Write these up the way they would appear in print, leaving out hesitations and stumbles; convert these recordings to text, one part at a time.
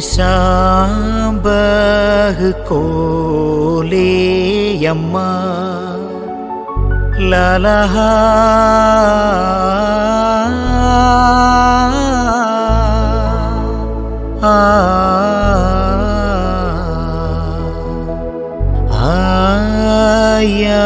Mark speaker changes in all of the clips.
Speaker 1: शांबह कोले यम्मा ललहा आया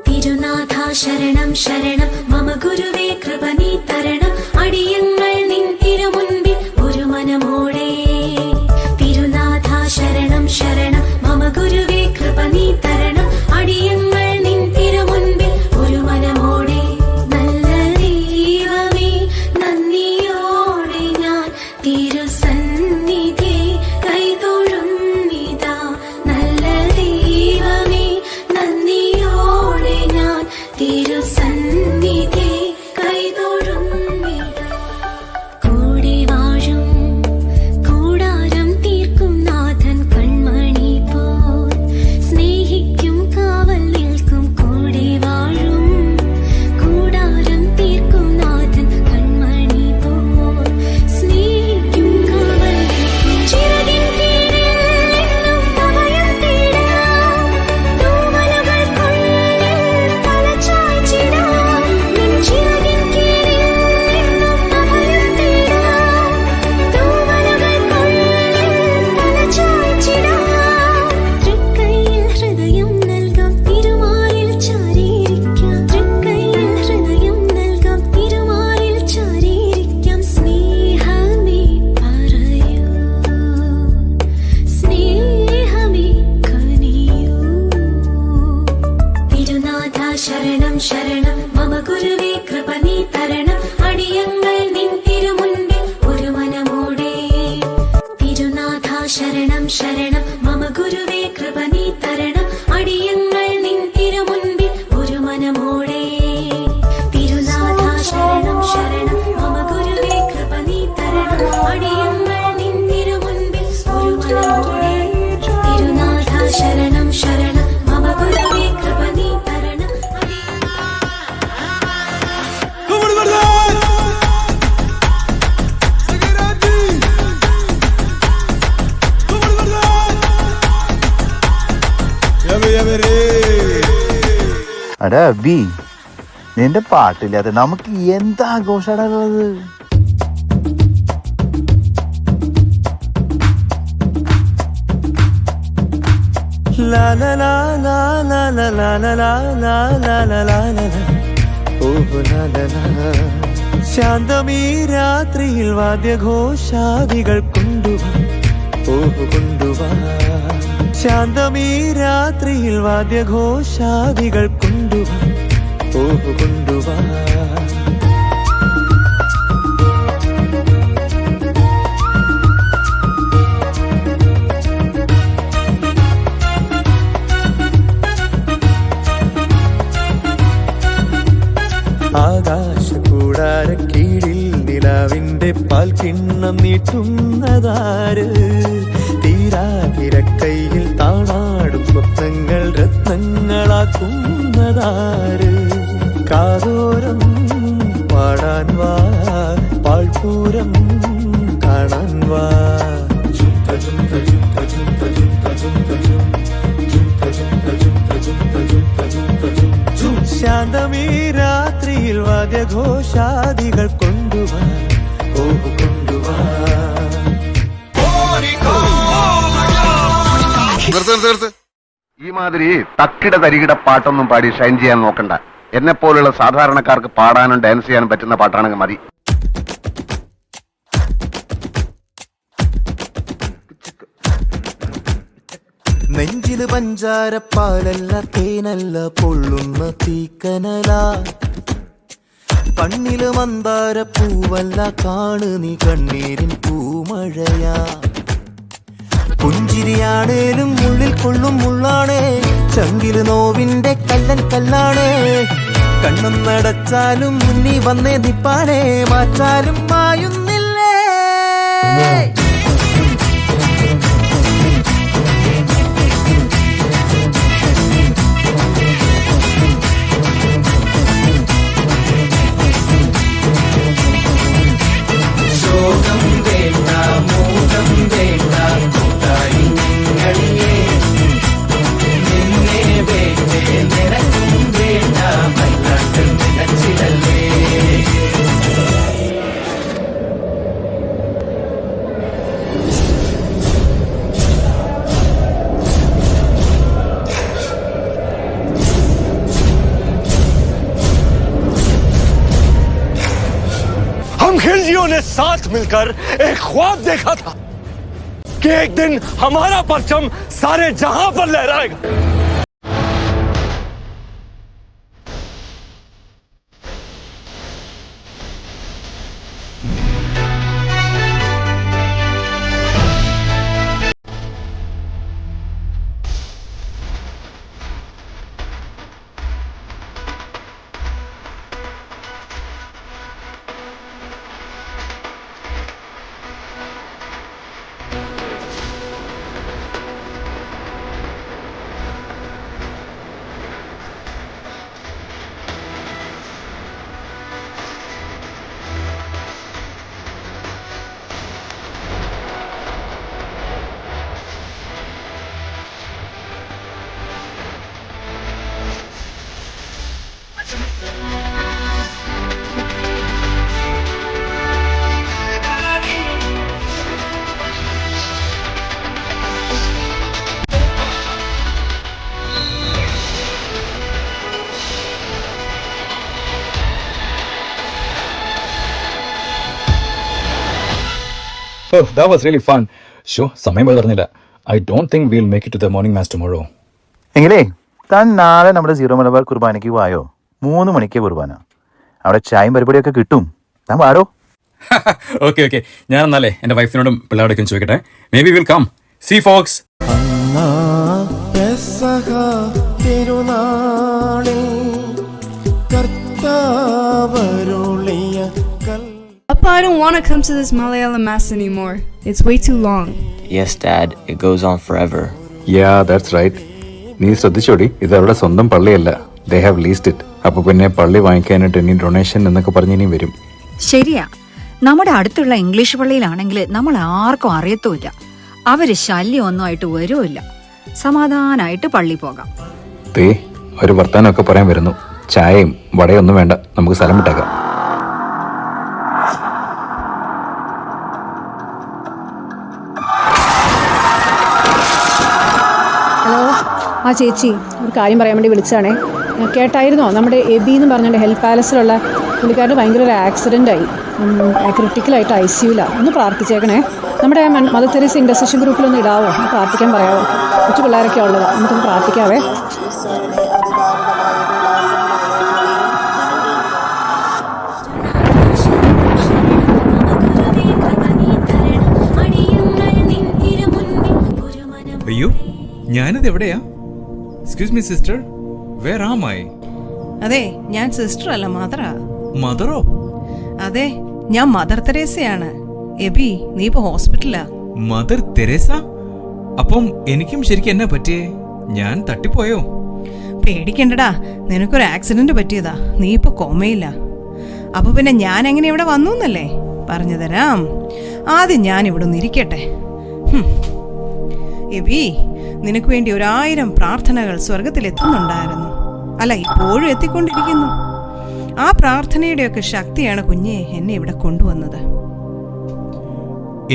Speaker 2: തിരുനാഥാ ശരണം ശരണം മമ ഗുരുവേ കൃപ നീ തരണം അടിയങ്ങൾ നിൻ തിരുമുൻപിൽ ഒരു മനമോടെ തിരുനാഥാ ശരണം ശരണം മമ ഗുരുവേ കൃപ നീ തരണം അടിയങ്ങൾ നിൻ തിരുമുൻപിൽ ഒരു മനമോടെ നല്ല ദൈവമേ നന്ദിയോടെ ഞാൻ തിരുസന്നിധി കൈതൊഴുന്നിതാ നല്ല ദൈവമേ നന്ദിയോടെ ഞാൻ തിരുസന്നിധി കൈതൊഴുന്നിതാ കൂടെ വാഴും കൂടാരം തീർക്കും നാഥൻ കൺമണി പോൽ സ്നേഹിക്കും കാവൽ നിൽക്കും കൂടെ വാഴും കൂടാരം തീർക്കും നാഥൻ കൺമണി പോൽ സ്നേഹിക്കും കാവൽ നിൽക്കും ചിറകിൻ കീഴിൽ എന്നും അഭയം തേടാം തൂവലുകൾ കൊള്ളിൽ തലചായ്ച്ചിടാം നിൻ ചിറകിൻ കീഴിൽ എന്നും അഭയം തേടാം തൂവലുകൾ കൊള്ളിൽ തലചായ്ച്ചിടാം തൃക്കൈയിൽ ഹൃദയം നൽകാം തിരുമാറിൽ ചാരിയിരിക്കാം തൃക്കൈയിൽ ഹൃദയം നൽകാം തിരുമാറിൽ ചാരിയിരിക്കാം സ്നേഹമേ പറയൂ സ്നേഹമേ കനിയൂ തിരുനാഥാ ശരണം ശരണം മമ ഗുരുവേ കൃപ നീ തരണം അടിയങ്ങൾ നിൻ തിരുമുൻപിൽ ഒരു മനമോടെ തിരുനാഥാ ശരണം ശരണം മമ ഗുരുവേ കൃപ നീ തരണം അടിയങ്ങൾ നിൻ തിരുമുൻപിൽ ഒരു മനമോടെ തിരുനാഥാ ശരണം ശരണം മമ ഗുരുവേ കൃപ നീ തരണം അടിയങ്ങൾ നിൻ തിരുമുൻപിൽ ഒരു മനമോടെ തിരുനാഥാ ശരണം ശരണം മമ ഗുരുവേ കൃപ നീ തരണം
Speaker 3: അടാ അബി, നിന്റെ പാട്ടില്ലാതെ നമുക്ക് എന്താ ആഘോഷാണുള്ളത്?
Speaker 4: ശാന്തമീ രാത്രിയിൽ വാദ്യഘോഷാദികൾ കൊണ്ടുവാ ശാന്തമീ രാത്രിയിൽ വാദ്യഘോഷാദികൾ കൊണ്ടുവാ ആകാശ കൂടാരക്കീഴിൽ നിലാവിന്റെ പാൽക്കിണ്ണം നീട്ടുന്നതാര് തീരാതിരക്കൈയിൽ താണാടും സ്വപ്നങ്ങൾ രത്നങ്ങളാക്കുന്നതാര് കാതോരം പാടാൻ വാ പാഴ്പൂരം കാണാൻ വാ ശാന്തമീ രാത്രിയിൽ വാദ്യഘോഷാദികൾ കൊണ്ടുവാ
Speaker 5: നിർത്ത്. ഈ മാതിരി തക്കിട തരികിട പാട്ടൊന്നും പാടി ഷൈൻ ചെയ്യാൻ നോക്കണ്ട. എന്നെ പോലുള്ള സാധാരണക്കാർക്ക് പാടാനും ഡാൻസ് ചെയ്യാനും പറ്റുന്ന പാട്ടാണെങ്കിൽ മതി.
Speaker 4: നെഞ്ചില് പഞ്ചാരപ്പാലല്ല തേനല്ല പൊള്ളുന്ന തീക്കനല കണ്ണില് മന്ദാര പൂവല്ല കാണു നീ കണ്ണീരിൻ പൂമഴയാ. പുഞ്ചിരിയാണേലും ഉള്ളിൽ കൊള്ളും മുള്ളാണേ, ചങ്കില് നോവിന്റെ കല്ലൻ കല്ലാണേ. കണ്ണും നടച്ചാലും മുന്നി വന്നേ നിപ്പാനേ, മാറ്റാലും മായുന്നില്ലേ. ശോകം വേണ്ട, മോഹം വേണ്ട, കൂട്ടായി നിങ്ങളിയേ. നിന്നെ വേണ്ടേ, നിനക്കും വേണ്ട, വല്ലാണ്ട് നിലച്ചിടലേ.
Speaker 6: हम खिलजियों ने साथ मिलकर एक ख्वाब देखा था कि एक दिन हमारा परचम सारे जहां पर लहराएगा.
Speaker 7: Oh, that was really fun. Sure, സമയം പോയി പറഞ്ഞില്ല. I don't think we'll make it to the morning mass tomorrow.
Speaker 3: എങ്കിലേ താൻ നാളെ നമ്മുടെ സീറോ മലബാർ കുർബാനയ്ക്ക് വായോ. 3 മണിക്ക് കുർബാന. അവിടെ ചായയും പരിപാടിയൊക്കെ കിട്ടും. താൻ വാരോ.
Speaker 7: Okay. ഞാൻ എന്നാലേ എൻ്റെ വൈഫിനോടും പിള്ളേരോടൊക്കെ ചോദിക്കട്ടെ. Maybe we'll come. See folks.
Speaker 8: Papa, I don't want to come to this Malayalam mass anymore. It's way too long.
Speaker 9: Yes, Dad. It goes on forever.
Speaker 7: Yeah, that's right. നീ ശ്രദ്ധിച്ചോടി, ഇത് അവരുടെ സ്വന്തം പള്ളിയല്ല. They have leased it. അപ്പൊ പിന്നെ പള്ളി വാങ്ങിക്കാനായിട്ട് ഇനി donation എന്നൊക്കെ പറഞ്ഞ് ഇനി വരും.
Speaker 10: ശരിയാ. നമ്മുടെ അടുത്തുള്ള ഇംഗ്ലീഷ് പള്ളിയിലാണെങ്കിൽ നമ്മൾ ആർക്കും അറിയത്തുമില്ല. അവര് ശല്യമൊന്നുമായിട്ട് വരുമില്ല. സമാധാനായിട്ട് പള്ളി പോകാം.
Speaker 7: ദേ ഒരു വർത്താനമൊക്കെ പറയാൻ വരുന്നു. ചായയും വടയൊന്നും വേണ്ട, നമുക്ക് സ്ഥലം വിട്ടേക്കാം.
Speaker 11: ആ ചേച്ചി ഒരു കാര്യം പറയാൻ വേണ്ടി വിളിച്ചാണേ. കേട്ടായിരുന്നോ നമ്മുടെ എബി എന്ന് പറഞ്ഞിട്ട് ഹെൽത്ത് പാലസിലുള്ള പുള്ളിക്കാരന് ഭയങ്കര ഒരു ആക്സിഡൻ്റായി, ക്രിട്ടിക്കലായിട്ട് ICUലാണ്. ഒന്ന് പ്രാർത്ഥിച്ചേക്കണേ. നമ്മുടെ മദർ തെരേസ ഇൻ്റർസെഷൻ ഗ്രൂപ്പിലൊന്ന് ഇടാവോ, പ്രാർത്ഥിക്കാൻ പറയാമോ? കൊച്ചു പിള്ളേരൊക്കെ ഉള്ളതാണ്, നമുക്കൊന്ന് പ്രാർത്ഥിക്കാവേ.
Speaker 12: അയ്യോ, ഞാനിത് എവിടെയാ? Excuse me sister, where am I?
Speaker 13: അതെ, ഞാൻ സിസ്റ്റർ അല്ല, മദറാ.
Speaker 12: മദറോ?
Speaker 13: അതെ, ഞാൻ മദർ തെരേസയാണ്. എബി, നീ ഇപ്പൊ ഹോസ്പിറ്റലാ.
Speaker 12: Mother Teresa? അപ്പം എനിക്കും ശരിക്കും എന്നാ പറ്റിയേ? ഞാൻ തട്ടിപ്പോയോ?
Speaker 13: പേടിക്കണ്ടടാ, നിനക്കൊരു ആക്സിഡന്റ് പറ്റിയതാ. നീ ഇപ്പൊ കോമയില്ല. അപ്പൊ പിന്നെ ഞാൻ എങ്ങനെ ഇവിടെ വന്നു എന്നല്ലേ പറഞ്ഞു തരാം. ആദ്യം ഞാൻ ഇവിടെ ഒന്ന് ഇരിക്കട്ടെ. എബി, നിനക്ക് വേണ്ടി 1000 പ്രാർത്ഥനകൾ സ്വർഗത്തിൽ എത്തുന്നുണ്ടായിരുന്നു. അല്ല, ഇപ്പോഴും എത്തിക്കൊണ്ടിരിക്കുന്നു. ആ പ്രാർത്ഥനയുടെയൊക്കെ ശക്തിയാണ് കുഞ്ഞെ എന്നെ ഇവിടെ കൊണ്ടുവന്നത്.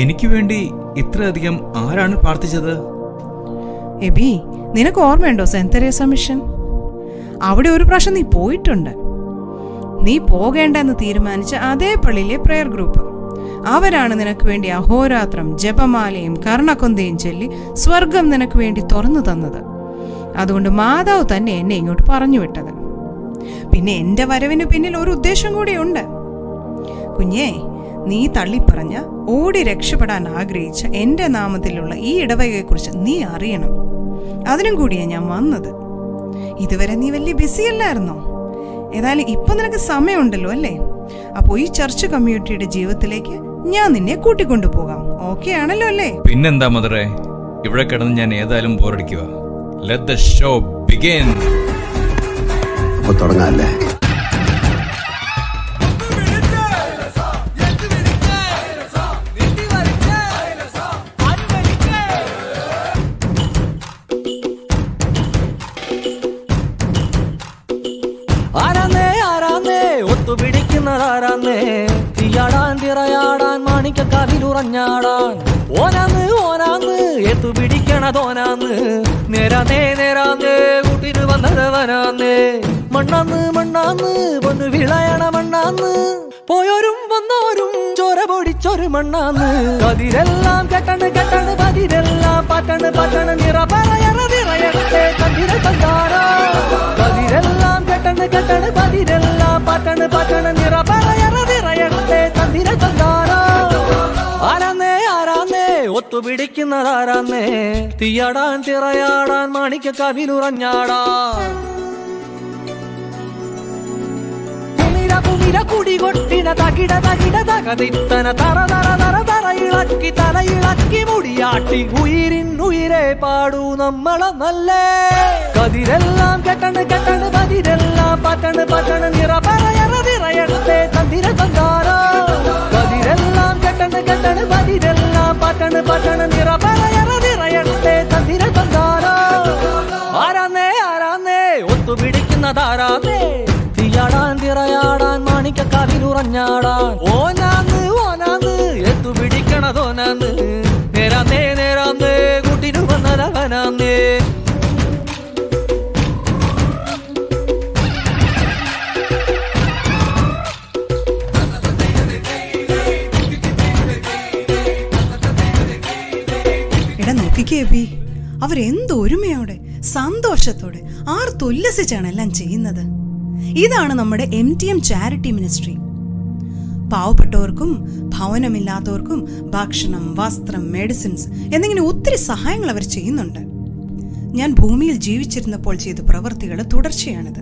Speaker 12: എനിക്ക് വേണ്ടി ഇത്രയധികം ആരാണ് പ്രാർത്ഥിച്ചത്?
Speaker 13: എബി, നിനക്ക് ഓർമ്മയുണ്ടോ സെന്റ് തെരേസ മിഷൻ? അവിടെ ഒരു പ്രാവശ്യം നീ പോയിട്ടുണ്ട്. നീ പോകേണ്ടെന്ന് തീരുമാനിച്ച അതേ പള്ളിയിലെ പ്രെയർ ഗ്രൂപ്പ്. അവരാണ് നിനക്ക് വേണ്ടി അഹോരാത്രം ജപമാലയും കർണക്കൊന്തയും ചൊല്ലി സ്വർഗം നിനക്ക് വേണ്ടി തുറന്നു തന്നത്. അതുകൊണ്ട് മാതാവ് തന്നെ എന്നെ ഇങ്ങോട്ട് പറഞ്ഞു വിട്ടത്. പിന്നെ എൻ്റെ വരവിന് പിന്നിൽ ഒരു ഉദ്ദേശം കൂടിയുണ്ട്. കുഞ്ഞേ, നീ തള്ളിപ്പറഞ്ഞ ഓടി രക്ഷപ്പെടാൻ ആഗ്രഹിച്ച എൻ്റെ നാമത്തിലുള്ള ഈ ഇടവകയെക്കുറിച്ച് നീ അറിയണം. അതിനും കൂടിയാണ് ഞാൻ വന്നത്. ഇതുവരെ നീ വലിയ ബിസി അല്ലായിരുന്നോ? ഏതായാലും ഇപ്പൊ നിനക്ക് സമയമുണ്ടല്ലോ അല്ലേ? അപ്പോൾ ഈ ചർച്ച് കമ്മ്യൂണിറ്റിയുടെ ജീവിതത്തിലേക്ക് ഞാൻ നിന്നെ കൂട്ടിക്കൊണ്ടു പോകാം. ഓക്കെ ആണല്ലോ അല്ലേ?
Speaker 12: പിന്നെന്താ മദറേ, ഇവിടെ കിടന്ന് ഞാൻ ഏതായാലും ബോറടിക്കുക. Let the show begin.
Speaker 5: തുടങ്ങാല്ലേ?
Speaker 4: ഒത്തുപിടിക്കുന്നതാരാന്നേ, തീയാടാൻ തിറയാടാൻ മാണിക്കക്കാവിലുറഞ്ഞാടാൻ. ഓനാന്ന് ഓനാന്ന് എത്തുപിടിക്കണതോനാന്ന്, നേരാന്നേ നേരാന്നേ കൂട്ടിന് വന്നതവനാന്നേ. മണ്ണാന്ന് മണ്ണാന്ന് പൊന്നു വിളയണ മണ്ണാന്ന്, പോയോരും വന്നോരും ചോര പൊടിച്ചൊരു മണ്ണാന്ന്. കതിരെല്ലാം കെട്ടണ് കെട്ടണ് പതിരെല്ലാം പാറ്റണ് പാറ്റണ്, നിറ പറയണ നിറയട്ടെ കതിര കണ്ടാരോ. കതിരെല്ലാം കെട്ടണ് കെട്ടണ് പതിരെല്ലാം പാറ്റണ് പാറ്റണ്, നിറ പറയണ നിറയട്ടെ കതിര കണ്ടാരോ. ആരാന്നേ ആരാന്നേ ഒത്തുപിടിക്കുന്നതാരാന്നേ, തീയാടാൻ തിറയാടാൻ മാണിക്കക്കാവിലുറഞ്ഞാടാൻ. കുടി കൊട്ടിന തകിട തകിട തകതിത്തന തറ തറ തറ തറ ഇളക്കി തല ഇളക്കി മുടിയാട്ടി, ഉയിരിനുയിരെ പാടൂ നമ്മളെ നല്ലേ. കതിരെല്ലാം കെട്ടണ് കെട്ടണ് പതിരെല്ലാം പാറ്റണ് പാറ്റണ്, നിറ പറയണ നിറയട്ടെ തന്തിര തന്താരോ. കതിരെല്ലാം കെട്ടണ് കെട്ടണ് പതിരെല്ലാം പാറ്റണ് പാറ്റണ്, നിറ പറയണ നിറയട്ടെ തന്തിര തന്താരോ. ആരാന്നേ ആരാന്നേ ഒത്തുപിടിക്കുന്നതാരാന്നേ, തീയാടാൻ തിറയാടാൻ മാണിക്കക്കാവിലുറഞ്ഞാടാൻ. ഓനാന്ന് ഓനാന്ന് എത്തുപിടിക്കണതോനാന്ന്, നേരാന്നേ നേരാന്നേ കൂട്ടിനു വന്നതവനാന്നേ.
Speaker 13: എടാ നോക്കിക്കേ ബി, അവരെന്ത് ഒരുമയോടെ സന്തോഷത്തോടെ ആർത്തുല്ലസിച്ചാണ് എല്ലാം ചെയ്യുന്നത്. ഇതാണ് നമ്മുടെ MTM ചാരിറ്റി മിനിസ്ട്രി. പാവപ്പെട്ടവർക്കും ഭവനമില്ലാത്തവർക്കും ഭക്ഷണം, വസ്ത്രം, മെഡിസിൻസ് എന്നിങ്ങനെ ഒത്തിരി സഹായങ്ങൾ അവർ ചെയ്യുന്നുണ്ട്. ഞാൻ ഭൂമിയിൽ ജീവിച്ചിരുന്നപ്പോൾ ചെയ്ത പ്രവൃത്തികൾ തുടർച്ചയാണിത്.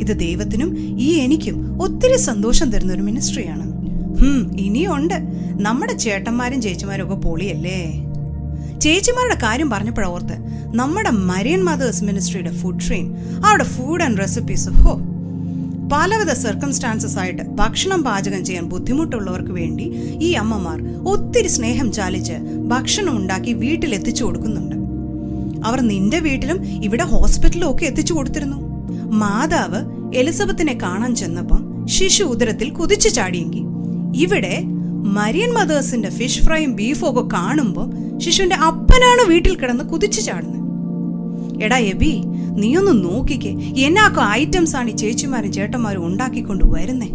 Speaker 13: ഇത് ദൈവത്തിനും ഈ എനിക്കും ഒത്തിരി സന്തോഷം തരുന്ന ഒരു മിനിസ്ട്രിയാണ്. ഇനിയുണ്ട്. നമ്മുടെ ചേട്ടന്മാരും ചേച്ചിമാരും ഒക്കെ പൊളിയല്ലേ. ചേച്ചിമാരുടെ കാര്യം പറഞ്ഞപ്പോഴോർത്ത് നമ്മുടെ മരിയൻ മദേഴ്സ് മിനിസ്ട്രിയുടെ ഫുഡ് ട്രെയിൻ, അവിടെ ഫുഡ് ആൻഡ് റെസിപ്പീസ്, പലവിധ സർക്കംസ്റ്റാൻസസ് ആയിട്ട് ഭക്ഷണം പാചകം ചെയ്യാൻ ബുദ്ധിമുട്ടുള്ളവർക്ക് വേണ്ടി ഈ അമ്മമാർ ഒത്തിരി സ്നേഹം ചാലിച്ച് ഭക്ഷണം ഉണ്ടാക്കി വീട്ടിൽ എത്തിച്ചു കൊടുക്കുന്നുണ്ട്. അവർ നിന്റെ വീട്ടിലും ഇവിടെ ഹോസ്പിറ്റലിലും ഒക്കെ എത്തിച്ചു കൊടുത്തിരുന്നു. മാതാവ് എലിസബത്തിനെ കാണാൻ ചെന്നപ്പം ശിശു ഉദരത്തിൽ കുതിച്ചു ചാടിയെങ്കിൽ ഇവിടെ മരിയൻ മദേഴ്സിന്റെ ഫിഷ് ഫ്രൈയും ബീഫും ഒക്കെ കാണുമ്പോൾ ശിശുവിന്റെ അപ്പനാണ് വീട്ടിൽ കിടന്ന് കുതിച്ചു ചാടുന്നത്. എടാ എബി, നീയൊന്ന് നോക്കിക്കേ, എന്നാക്കോ ഐറ്റംസ് ആണ് ഈ ചേച്ചിമാരും ചേട്ടന്മാരും ഉണ്ടാക്കിക്കൊണ്ട് വരുന്നേ.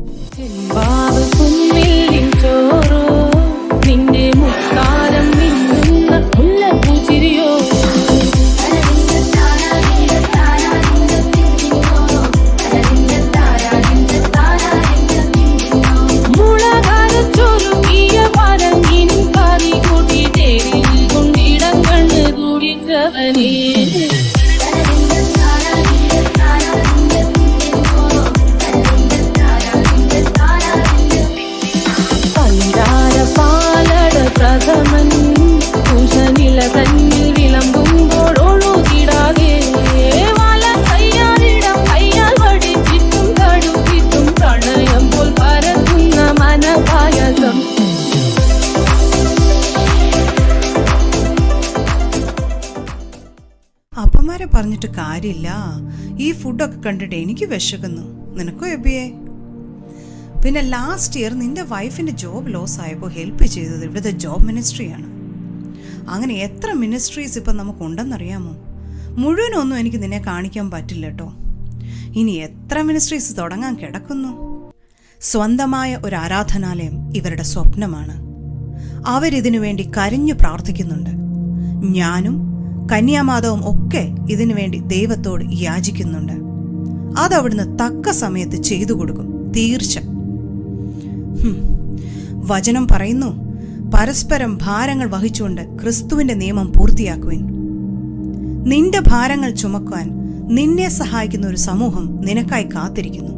Speaker 13: അപ്പന്മാരെ പറഞ്ഞിട്ട് കാര്യമില്ല. ഈ ഫുഡൊക്കെ കണ്ടിട്ട് എനിക്ക് വിശക്കുന്നു. നിനക്കോ എബിയെ? പിന്നെ ലാസ്റ്റ് ഇയർ നിന്റെ വൈഫിന്റെ ജോബ് ലോസ് ആയപ്പോൾ ഹെൽപ്പ് ചെയ്തത് ഇവിടുത്തെ ജോബ് മിനിസ്ട്രിയാണ്. അങ്ങനെ എത്ര മിനിസ്ട്രീസ് ഇപ്പം നമുക്കുണ്ടെന്നറിയാമോ? മുഴുവനൊന്നും എനിക്ക് നിന്നെ കാണിക്കാൻ പറ്റില്ല കേട്ടോ. ഇനി എത്ര മിനിസ്ട്രീസ് തുടങ്ങാൻ കിടക്കുന്നു. സ്വന്തമായ ഒരു ആരാധനാലയം ഇവരുടെ സ്വപ്നമാണ്. അവരിതിനു വേണ്ടി കരഞ്ഞു പ്രാർത്ഥിക്കുന്നുണ്ട്. ഞാനും കന്യാമാധവും ഒക്കെ ഇതിനു വേണ്ടി ദൈവത്തോട് യാചിക്കുന്നുണ്ട്. അതവിടുന്ന് തക്ക സമയത്ത് ചെയ്തു കൊടുക്കും, തീർച്ച. വചനം പറയുന്നു, പരസ്പരം ഭാരങ്ങൾ വഹിച്ചുകൊണ്ട് ക്രിസ്തുവിന്റെ നിയമം പൂർത്തിയാക്കുവിൻ. നിന്റെ ഭാരങ്ങൾ ചുമക്കാൻ നിന്നെ സഹായിക്കുന്ന ഒരു സമൂഹം നിനക്കായി കാത്തിരിക്കുന്നു.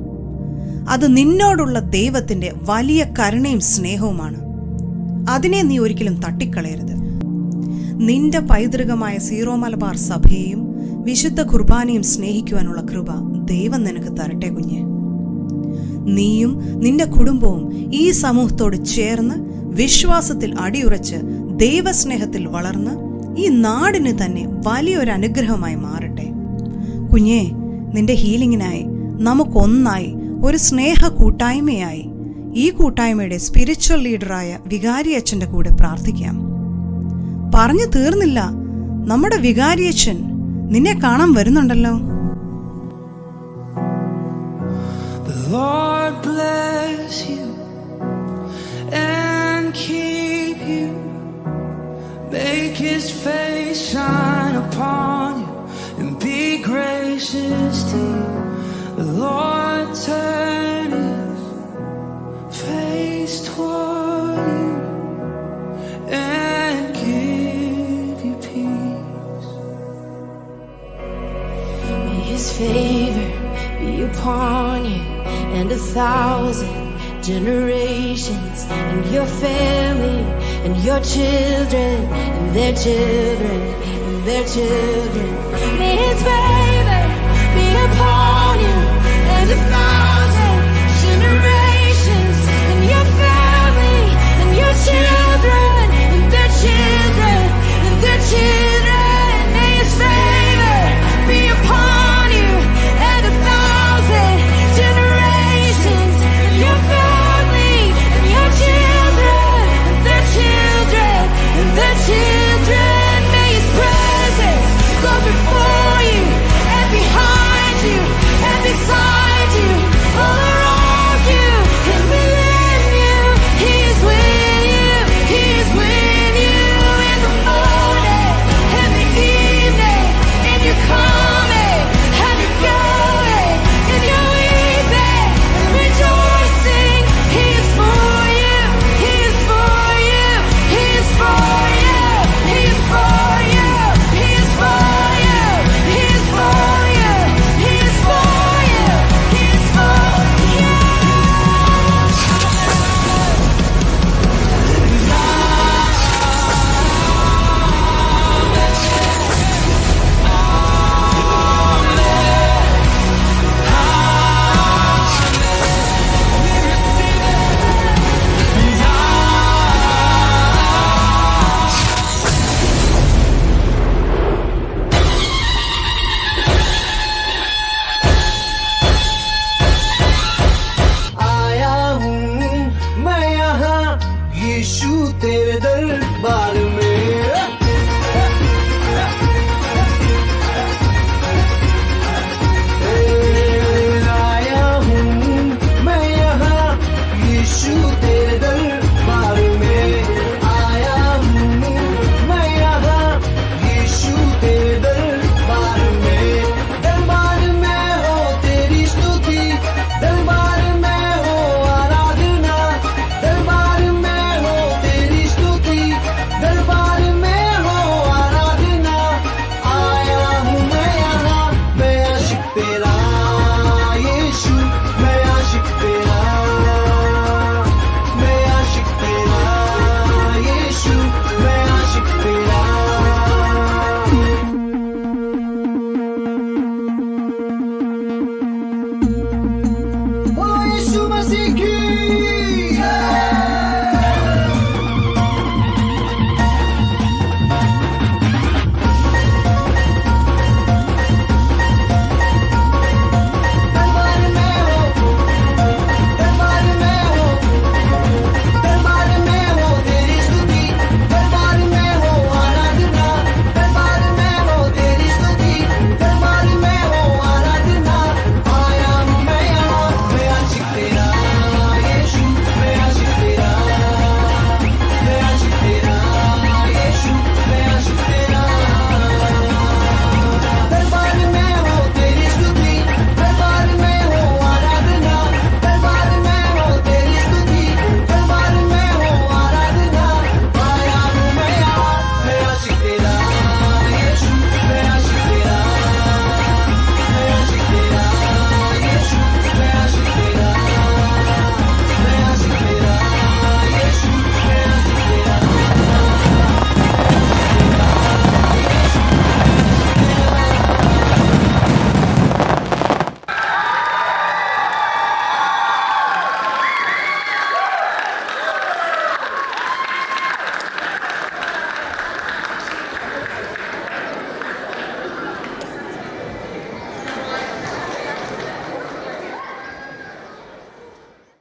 Speaker 13: അത് നിന്നോടുള്ള ദൈവത്തിന്റെ വലിയ കരുണയും സ്നേഹവുമാണ്. അതിനെ നീ ഒരിക്കലും തട്ടിക്കളയരുത്. നിന്റെ പൈതൃകമായ സീറോ മലബാർ സഭയെയും വിശുദ്ധ കുർബാനയും സ്നേഹിക്കുവാനുള്ള കൃപ ദൈവം നിനക്ക് തരട്ടെ കുഞ്ഞെ. നീയും നിന്റെ കുടുംബവും ഈ സമൂഹത്തോട് ചേർന്ന് വിശ്വാസത്തിൽ അടിയുറച്ച് ദൈവസ്നേഹത്തിൽ വളർന്ന് ഈ നാടിന് തന്നെ വലിയൊരു അനുഗ്രഹമായി മാറട്ടെ. കുഞ്ഞെ, നിന്റെ ഹീലിംഗിനായി നമുക്കൊന്നായി ഒരു സ്നേഹ കൂട്ടായ്മയായി ഈ കൂട്ടായ്മയുടെ സ്പിരിച്വൽ ലീഡറായ വികാരി അച്ഛൻ്റെ കൂടെ പ്രാർത്ഥിക്കാം. പറഞ്ഞു തീർന്നില്ല, നമ്മുടെ വികാരി അച്ഛൻ നിന്നെ കാണാൻ വരുന്നുണ്ടല്ലോ.
Speaker 4: Lord bless you and keep you. Make his face shine upon you and be gracious to you. The Lord turn his face toward you and give you peace.
Speaker 2: May his favor be upon you and 1,000 generations, and your family, and your children, and their children, and their children. May his favor be upon you and 1,000 generations, and your family, and your children.